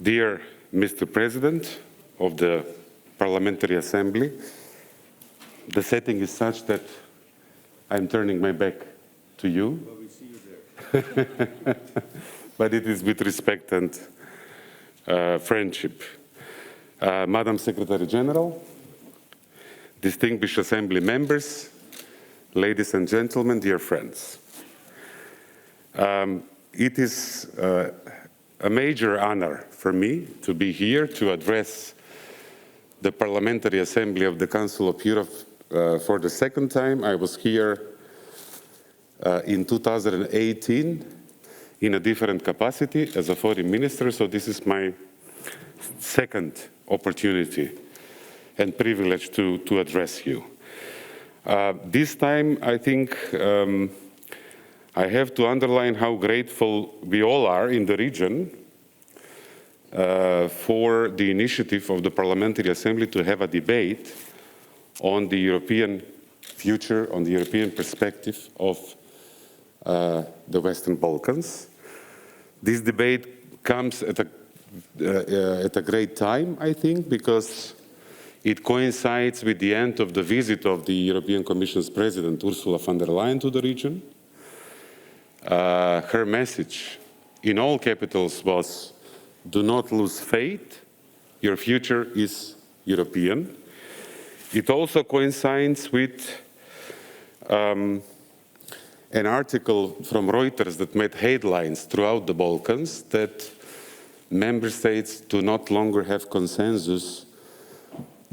Dear Mr. President of the Parliamentary Assembly, the setting is such that I'm turning my back to you. Well, we see you there. But it is with respect and friendship. Madam Secretary General, distinguished Assembly members, ladies and gentlemen, dear friends. It is a major honor for me to be here to address the Parliamentary Assembly of the Council of Europe for the second time. I was here in 2018 in a different capacity as a foreign minister, so this is my second opportunity and privilege to address you. This time, I think I have to underline how grateful we all are in the region for the initiative of the Parliamentary Assembly to have a debate on the European future, on the European perspective of the Western Balkans. This debate comes at a great time, I think, because it coincides with the end of the visit of the European Commission's President, Ursula von der Leyen, to the region. Her message in all capitals was, do not lose faith, your future is European. It also coincides with an article from Reuters that made headlines throughout the Balkans that member states do not longer have consensus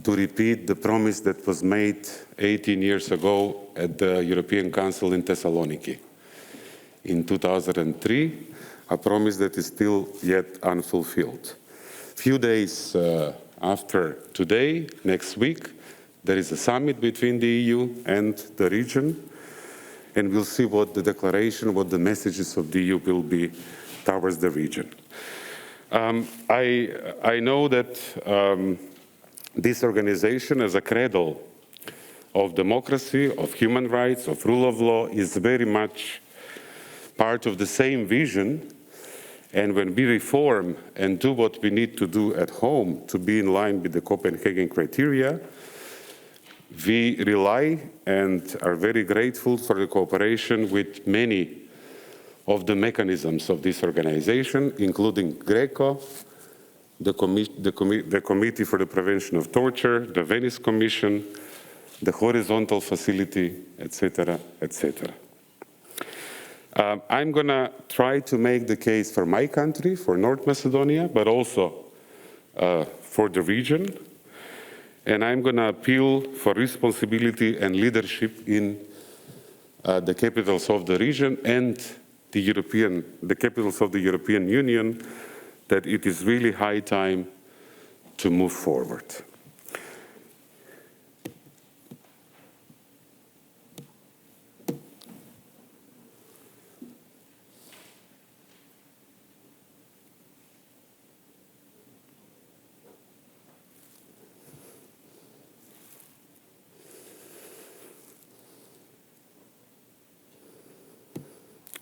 to repeat the promise that was made 18 years ago at the European Council in Thessaloniki in 2003, a promise that is still yet unfulfilled. Few days after today, next week, there is a summit between the EU and the region, and we'll see what the declaration, what the messages of the EU will be towards the region. I know that this organization, as a cradle of democracy, of human rights, of rule of law, is very much part of the same vision. And when we reform and do what we need to do at home to be in line with the Copenhagen criteria, we rely and are very grateful for the cooperation with many of the mechanisms of this organization, including GRECO, the Committee for the Prevention of Torture, the Venice Commission, the Horizontal Facility, etc., etc. I'm going to try to make the case for my country, for North Macedonia, but also for the region. And I'm going to appeal for responsibility and leadership in the capitals of the region and the capitals of the European Union, that it is really high time to move forward.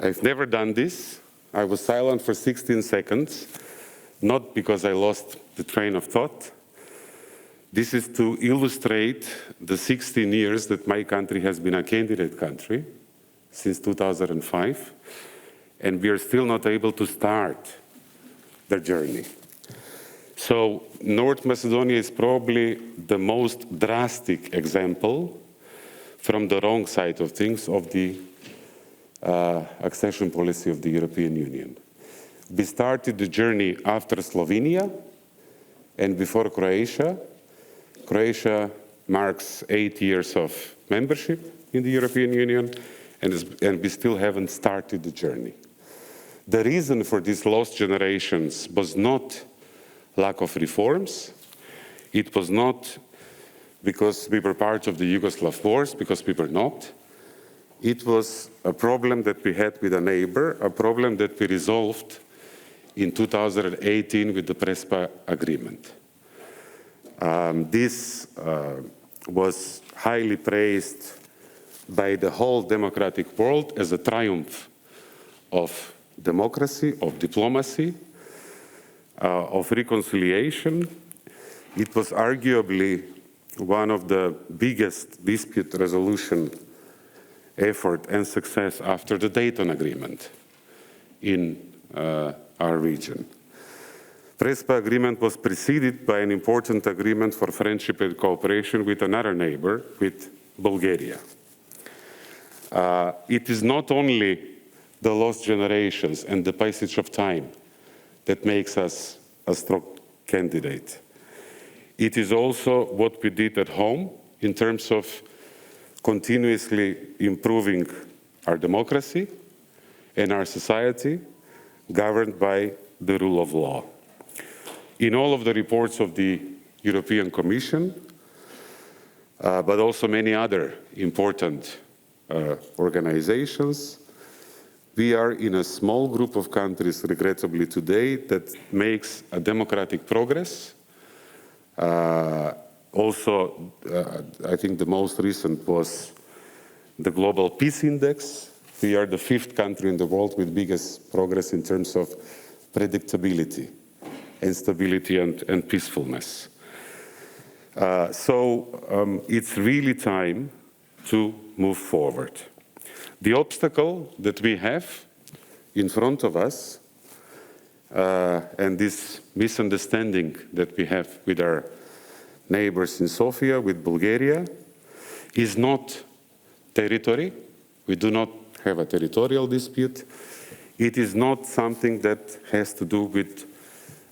I've never done this. I was silent for 16 seconds, not because I lost the train of thought. This is to illustrate the 16 years that my country has been a candidate country since 2005, and we are still not able to start the journey. So North Macedonia is probably the most drastic example from the wrong side of things of the accession policy of the European Union. We started the journey after Slovenia and before Croatia. Croatia marks 8 years of membership in the European Union, and we still haven't started the journey. The reason for these lost generations was not lack of reforms. It was not because we were part of the Yugoslav wars, because we were not. It was a problem that we had with a neighbor, a problem that we resolved in 2018 with the Prespa agreement. This was highly praised by the whole democratic world as a triumph of democracy, of diplomacy. of reconciliation. It was arguably one of the biggest dispute resolution effort and success after the Dayton Agreement in our region. Prespa Agreement was preceded by an important agreement for friendship and cooperation with another neighbor, with Bulgaria. It is not only the lost generations and the passage of time that makes us a strong candidate. It is also what we did at home in terms of continuously improving our democracy and our society governed by the rule of law. In all of the reports of the European Commission, but also many other important organizations, we are in a small group of countries, regrettably today, that makes a democratic progress. Also, I think the most recent was the Global Peace Index. We are the 5th country in the world with biggest progress in terms of predictability and stability and peacefulness. So it's really time to move forward. The obstacle that we have in front of us and this misunderstanding that we have with our neighbors in Sofia, with Bulgaria, is not territory. We do not have a territorial dispute. It is not something that has to do with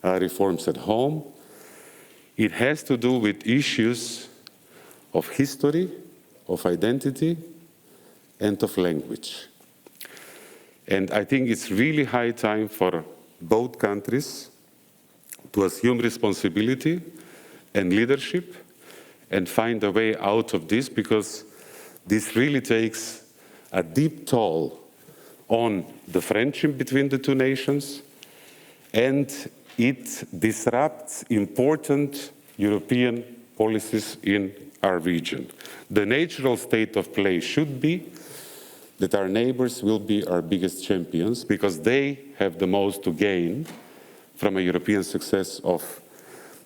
reforms at home. It has to do with issues of history, of identity, and of language. And I think it's really high time for both countries to assume responsibility and leadership and find a way out of this, because this really takes a deep toll on the friendship between the two nations, and it disrupts important European policies in our region. The natural state of play should be that our neighbors will be our biggest champions, because they have the most to gain from a European success of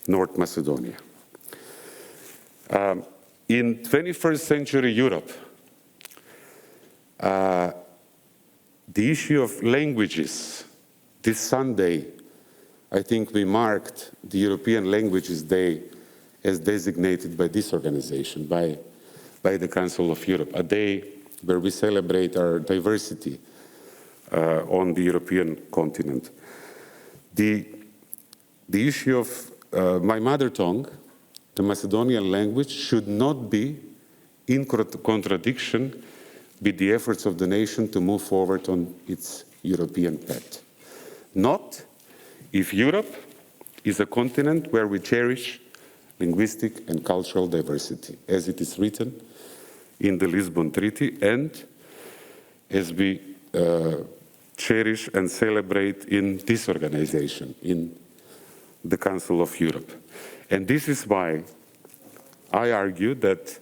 North Macedonia. In 21st century Europe, the issue of languages, this Sunday, I think we marked the European Languages Day as designated by this organization, by the Council of Europe, a day where we celebrate our diversity on the European continent. The issue of my mother tongue, the Macedonian language, should not be in contradiction with the efforts of the nation to move forward on its European path. Not if Europe is a continent where we cherish linguistic and cultural diversity, as it is written in the Lisbon Treaty, and as we cherish and celebrate in this organization, in the Council of Europe. And this is why I argue that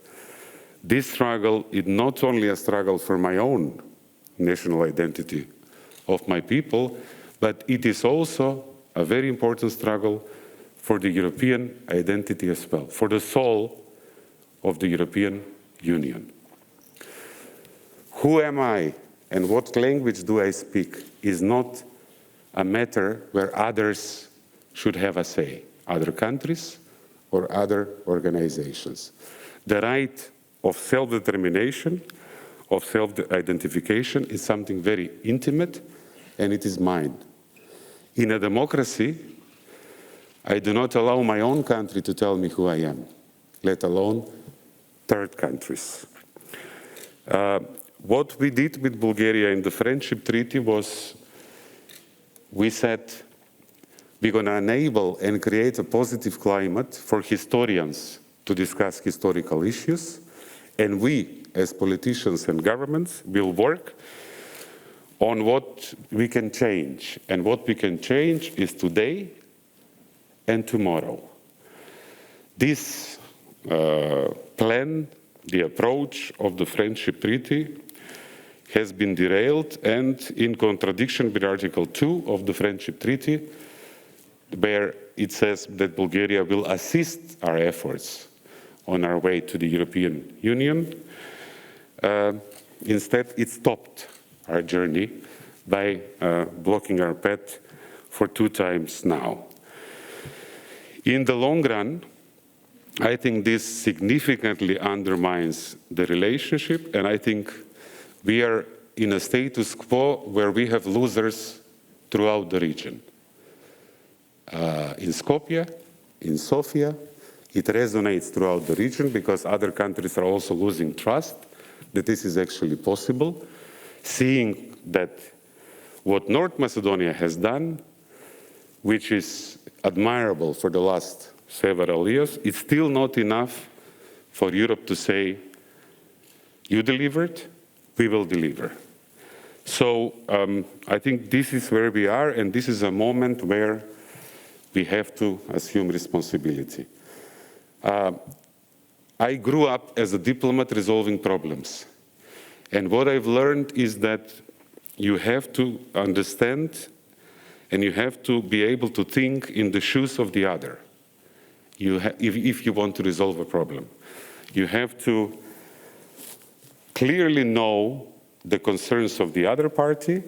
this struggle is not only a struggle for my own national identity of my people, but it is also a very important struggle for the European identity as well, for the soul of the European Union. Who am I and what language do I speak is not a matter where others should have a say, other countries or other organizations. The right of self-determination, of self-identification is something very intimate, and it is mine. In a democracy, I do not allow my own country to tell me who I am, let alone third countries. What we did with Bulgaria in the Friendship Treaty was, we said, we're going to enable and create a positive climate for historians to discuss historical issues, and we, as politicians and governments, will work on what we can change. And what we can change is today and tomorrow. This plan, the approach of the Friendship Treaty, has been derailed, and in contradiction with Article 2 of the Friendship Treaty, where it says that Bulgaria will assist our efforts on our way to the European Union. Instead, it stopped our journey by blocking our path for 2 times now. In the long run, I think this significantly undermines the relationship, and I think we are in a status quo where we have losers throughout the region. In Skopje, in Sofia, it resonates throughout the region because other countries are also losing trust that this is actually possible, seeing that what North Macedonia has done, which is admirable for the last several years, it's still not enough for Europe to say, you delivered, we will deliver. So I think this is where we are, and this is a moment where we have to assume responsibility. I grew up as a diplomat resolving problems. And what I've learned is that you have to understand and you have to be able to think in the shoes of the other. If you want to resolve a problem, you have to clearly know the concerns of the other party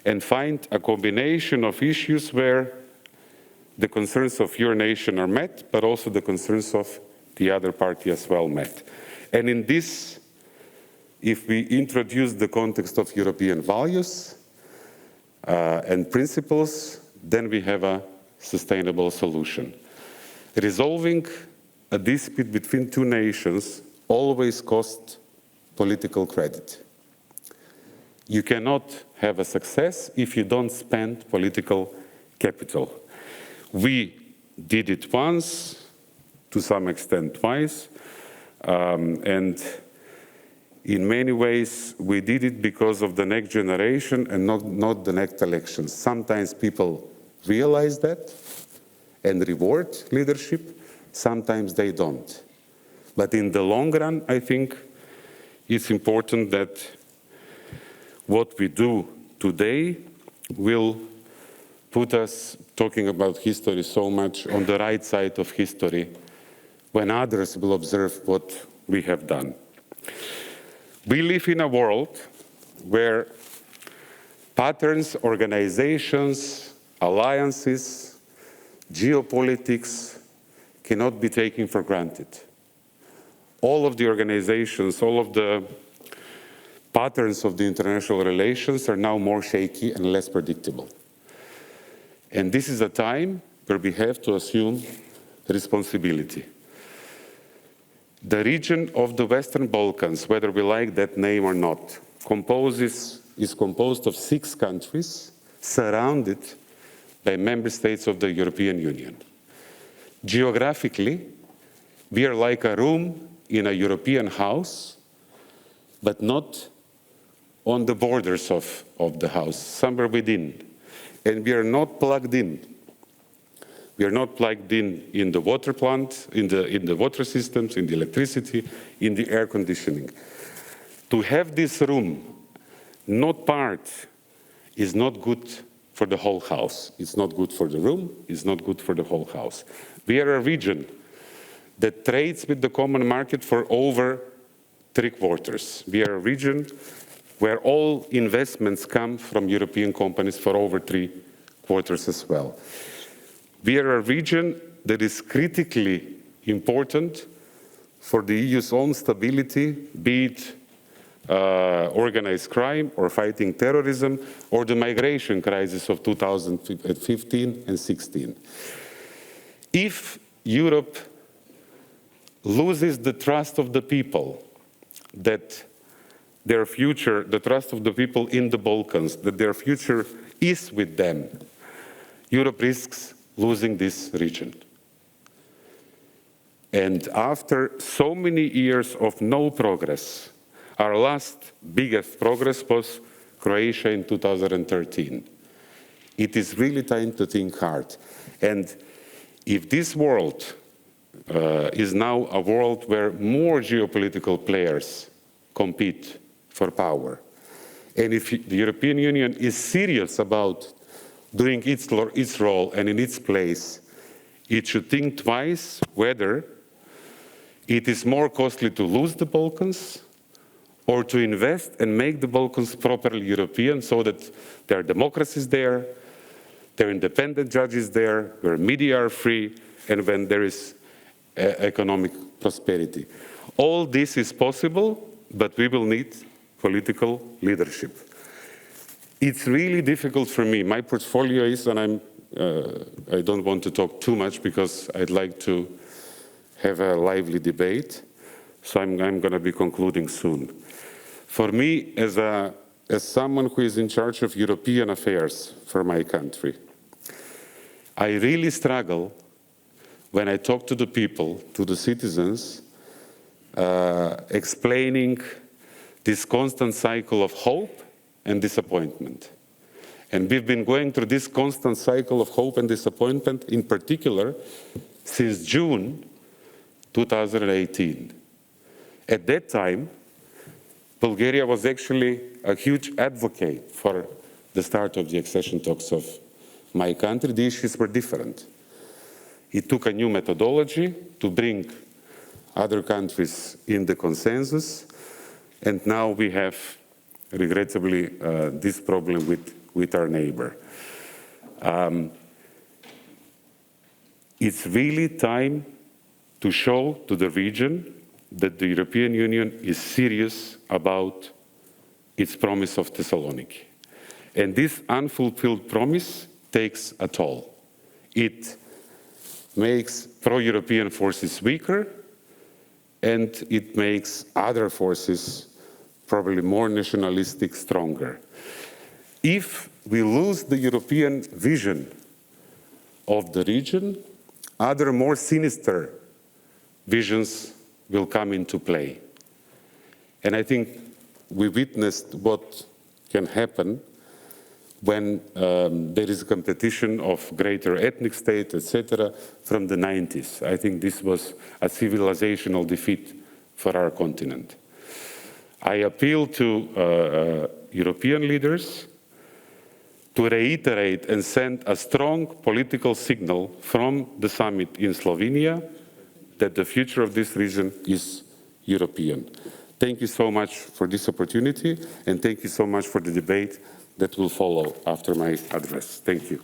and find a combination of issues where the concerns of your nation are met, but also the concerns of the other party as well met. And in this, if we introduce the context of European values and principles, then we have a sustainable solution. Resolving a dispute between 2 nations always costs political credit. You cannot have a success if you don't spend political capital. We did it once, to some extent twice, and in many ways we did it because of the next generation and not the next elections. Sometimes people realize that and reward leadership, sometimes they don't. But in the long run, I think it's important that what we do today will put us, talking about history so much, on the right side of history when others will observe what we have done. We live in a world where patterns, organizations, alliances, geopolitics cannot be taken for granted. All of the organizations, all of the patterns of the international relations are now more shaky and less predictable. And this is a time where we have to assume responsibility. The region of the Western Balkans, whether we like that name or not, is composed of 6 countries surrounded by member states of the European Union. Geographically, we are like a room in a European house, but not on the borders of the house, somewhere within. And we are not plugged in. We are not plugged in the water plant, in the water systems, in the electricity, in the air conditioning. To have this room not part is not good for the whole house. It's not good for the room, it's not good for the whole house. We are a region that trades with the common market for over 3/4. We are a region where all investments come from European companies for over 3/4 as well. We are a region that is critically important for the EU's own stability, be it organized crime or fighting terrorism or the migration crisis of 2015 and 16. If Europe loses the trust of the people, that their future, the trust of the people in the Balkans, that their future is with them, Europe risks losing this region. And after so many years of no progress, our last biggest progress was Croatia in 2013. It is really time to think hard. And if this world is now a world where more geopolitical players compete for power, and if the European Union is serious about doing its role and in its place, it should think twice whether it is more costly to lose the Balkans or to invest and make the Balkans properly European so that there are democracies there, there are independent judges there, where media are free, and when there is economic prosperity. All this is possible, but we will need political leadership. It's really difficult for me. My portfolio is, and I don't want to talk too much because I'd like to have a lively debate, so I'm going to be concluding soon. For me, as someone who is in charge of European affairs for my country, I really struggle when I talk to the people, to the citizens, explaining this constant cycle of hope and disappointment. And we've been going through this constant cycle of hope and disappointment, in particular, since June 2018. At that time, Bulgaria was actually a huge advocate for the start of the accession talks of my country. The issues were different. It took a new methodology to bring other countries in the consensus, and now we have, regrettably, this problem with our neighbor. It's really time to show to the region that the European Union is serious about its promise of Thessaloniki. And this unfulfilled promise takes a toll. It makes pro-European forces weaker, and it makes other forces, probably more nationalistic, stronger. If we lose the European vision of the region, other more sinister visions will come into play. And I think we witnessed what can happen when there is a competition of greater ethnic state, etc., from the 90s. I think this was a civilizational defeat for our continent. I appeal to European leaders to reiterate and send a strong political signal from the summit in Slovenia that the future of this region is European. Thank you so much for this opportunity, and thank you so much for the debate that will follow after my address. Thank you.